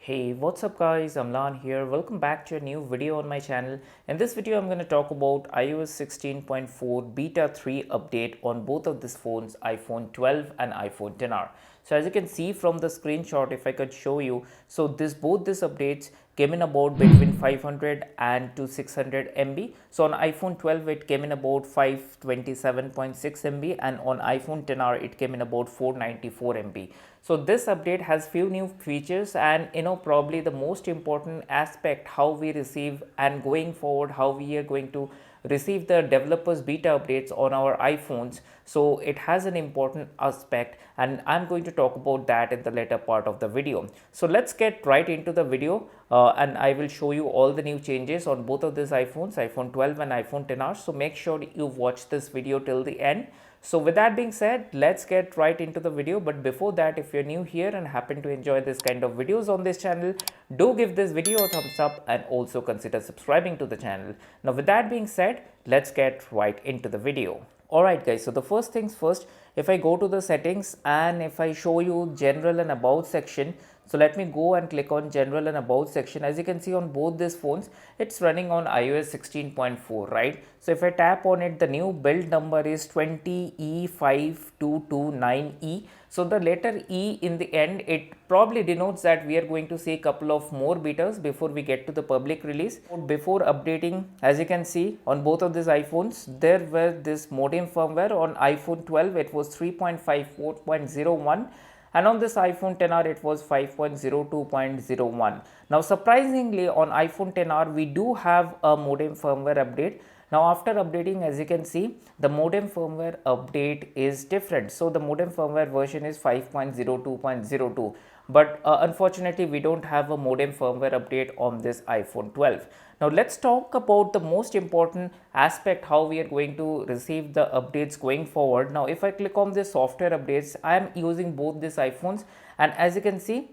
Hey, what's up guys, I'm Lan here. Welcome back to a new video on my channel. In this video, I'm going to talk about iOS 16.4 Beta 3 update on both of these phones, iPhone 12 and iPhone XR. So as you can see from the screenshot, if I could show you, so both these updates came in about between 500 and to 600 MB. So on iPhone 12 it came in about 527.6 MB and on iPhone XR it came in about 494 MB. So this update has few new features and probably the most important aspect how we receive and going forward how we are going to receive the developers beta updates on our iPhones. So it has an important aspect and I'm going to talk about that in the later part of the video. So let's get right into the video and I will show you all the new changes on both of these iPhones, iPhone 12 and iPhone XR. So make sure you watch this video till the end. So with that being said, let's get right into the video. But before that, if you're new here and happen to enjoy this kind of videos on this channel, do give this video a thumbs up and also consider subscribing to the channel. Now with that being said, let's get right into the video. Alright guys, so the first things first, if I go to the settings and if I show you general and about section, so let me go and click on general and about section. As you can see on both these phones, it's running on iOS 16.4, right? So if I tap on it, the new build number is 20E5229E. So the letter E in the end, it probably denotes that we are going to see a couple of more betas before we get to the public release. Before updating, as you can see on both of these iPhones, there was this modem firmware. On iPhone 12, it was 3.54.01. and on this iPhone XR it was 5.02.01. Now surprisingly on iPhone XR we do have a modem firmware update. Now after updating, as you can see, the modem firmware update is different. So the modem firmware version is 5.02.02, but unfortunately we don't have a modem firmware update on this iPhone 12. Now let's talk about the most important aspect, how we are going to receive the updates going forward. Now if I click on the software updates, I am using both these iPhones, and as you can see,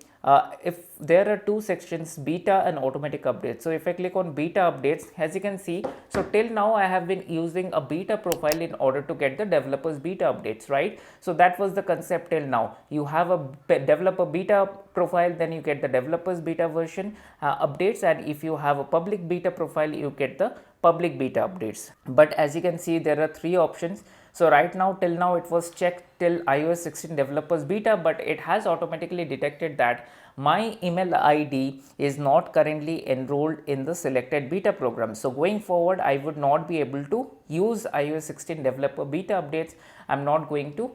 if there are two sections, beta and automatic updates. So if I click on beta updates, as you can see, so till now I have been using a beta profile in order to get the developers beta updates, right? So that was the concept till now. You have a developer beta profile, then you get the developers beta version updates, and if you have a public beta profile, you get the public beta updates. But as you can see, there are three options. So right now, till now it was checked till iOS 16 developers beta, but it has automatically detected that my email ID is not currently enrolled in the selected beta program. So going forward, I would not be able to use iOS 16 developer beta updates. I'm not going to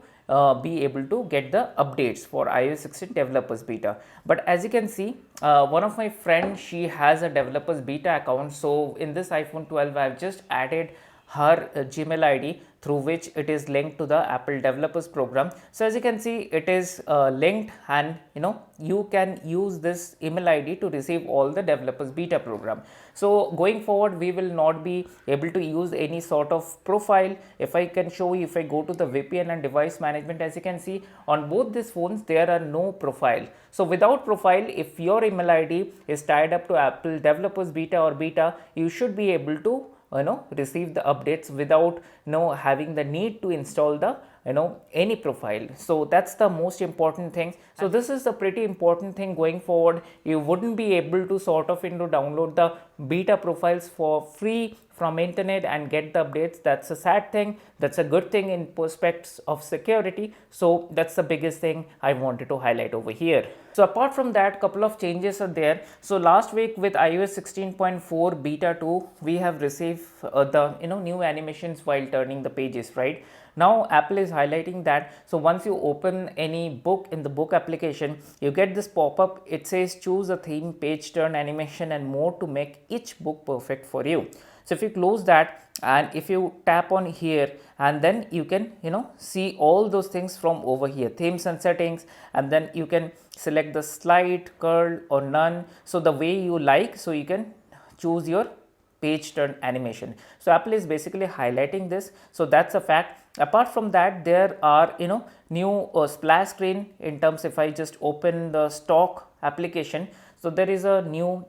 be able to get the updates for iOS 16 developers beta. But as you can see, one of my friends, she has a developers beta account. So in this iPhone 12, I've just added her Gmail ID through which it is linked to the Apple developers program. So as you can see, it is linked, and you can use this email ID to receive all the developers beta program. So going forward, we will not be able to use any sort of profile. If I can show you, if I go to the VPN and device management, as you can see on both these phones, there are no profile. So without profile, if your email ID is tied up to Apple developers beta or beta, you should be able to receive the updates without having the need to install the any profile. So that's the most important thing. So this is a pretty important thing going forward. You wouldn't be able to sort of download the beta profiles for free from internet and get the updates. That's a sad thing. That's a good thing in perspectives of security. So that's the biggest thing I wanted to highlight over here. So apart from that, couple of changes are there. So last week with iOS 16.4 beta 2, we have received the new animations while turning the pages, right? Now Apple is highlighting that. So once you open any book in the book application, you get this pop-up. It says choose a theme, page turn, animation and more to make each book perfect for you. So if you close that and if you tap on here, and then you can see all those things from over here, themes and settings, and then you can select the slide, curl or none, so the way you like. So you can choose your page turn animation. So Apple is basically highlighting this. So that's a fact. Apart from that, there are new splash screen in terms, if I just open the stock application, so there is a new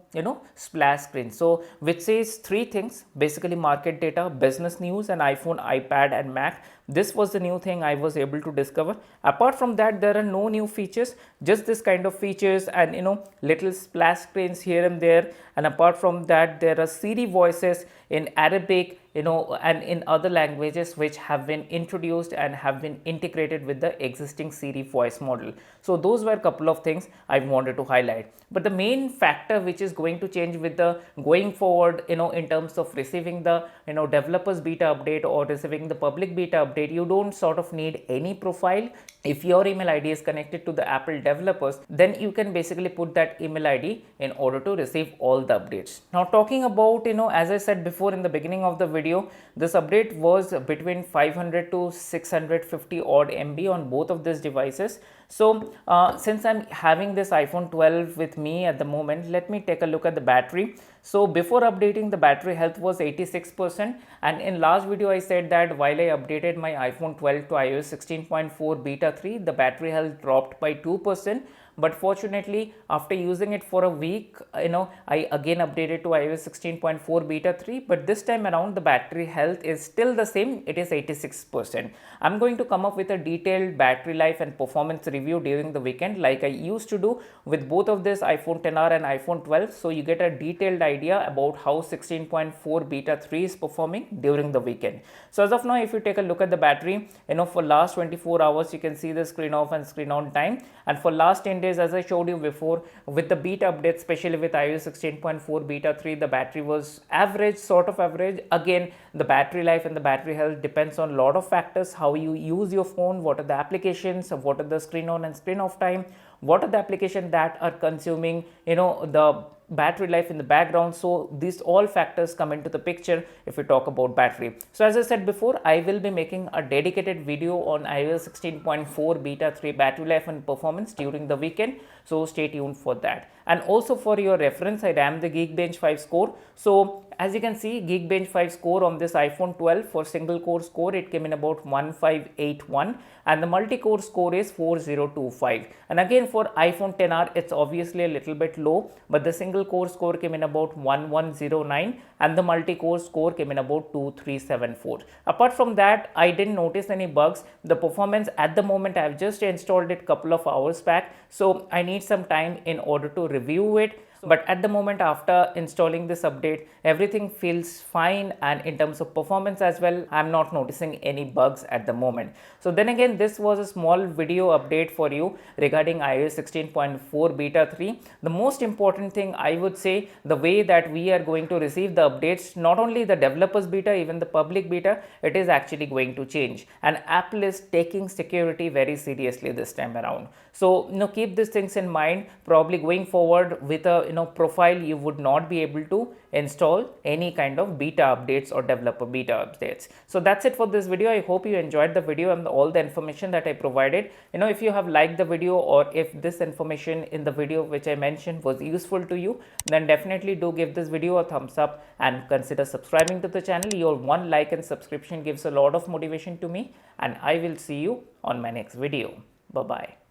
splash screen, so which says three things basically: market data, business news, and iPhone, iPad and Mac. This was the new thing I was able to discover. Apart from that, there are no new features, just this kind of features and little splash screens here and there. And apart from that, there are Siri voices in Arabic, and in other languages which have been introduced and have been integrated with the existing Siri voice model. So those were a couple of things I wanted to highlight. But the main factor which is going to change with the going forward, in terms of receiving the developers beta update or receiving the public beta update, you don't sort of need any profile. If your email ID is connected to the Apple developers, then you can basically put that email ID in order to receive all the updates. Now talking about, as I said before in the beginning of the video, this update was between 500 to 650 odd MB on both of these devices. So since I'm having this iPhone 12 with me at the moment, let me take a look at the battery. So before updating, the battery health was 86%, and in last video I said that while I updated my iPhone 12 to iOS 16.4 beta 3, the battery health dropped by 2%. But fortunately, after using it for a week, I again updated to iOS 16.4 beta 3, but this time around the battery health is still the same. It is 86%. I'm going to come up with a detailed battery life and performance review during the weekend like I used to do with both of this iPhone XR and iPhone 12, so you get a detailed idea about how 16.4 beta 3 is performing during the weekend. So as of now, if you take a look at the battery, for last 24 hours you can see the screen off and screen on time, and for last 10 days, as I showed you before, with the beta update, especially with iOS 16.4 beta 3, the battery was average, sort of average. Again, the battery life and the battery health depends on a lot of factors: how you use your phone, what are the applications, what are the screen on and screen off time, what are the applications that are consuming the battery life in the background. So these all factors come into the picture if we talk about battery. So as I said before, I will be making a dedicated video on iOS 16.4 beta 3 battery life and performance during the weekend, so stay tuned for that. And also for your reference, I ran the Geekbench 5 score. So as you can see, Geekbench 5 score on this iPhone 12 for single core score, it came in about 1581, and the multi-core score is 4025. And again for iPhone XR, it's obviously a little bit low, but the single core score came in about 1109 and the multi-core score came in about 2374. Apart from that, I didn't notice any bugs. The performance at the moment, I've just installed it couple of hours back, so I need some time in order to review it. But at the moment, after installing this update, everything feels fine, and in terms of performance as well, I'm not noticing any bugs at the moment. So then again, this was a small video update for you regarding iOS 16.4 beta 3. The most important thing, I would say, the way that we are going to receive the updates, not only the developers beta, even the public beta, it is actually going to change, and Apple is taking security very seriously this time around. So keep these things in mind. Probably going forward with a profile, you would not be able to install any kind of beta updates or developer beta updates. So that's it for this video. I hope you enjoyed the video and all the information that I provided. If you have liked the video, or if this information in the video which I mentioned was useful to you, then definitely do give this video a thumbs up and consider subscribing to the channel. Your one like and subscription gives a lot of motivation to me, and I will see you on my next video. Bye bye.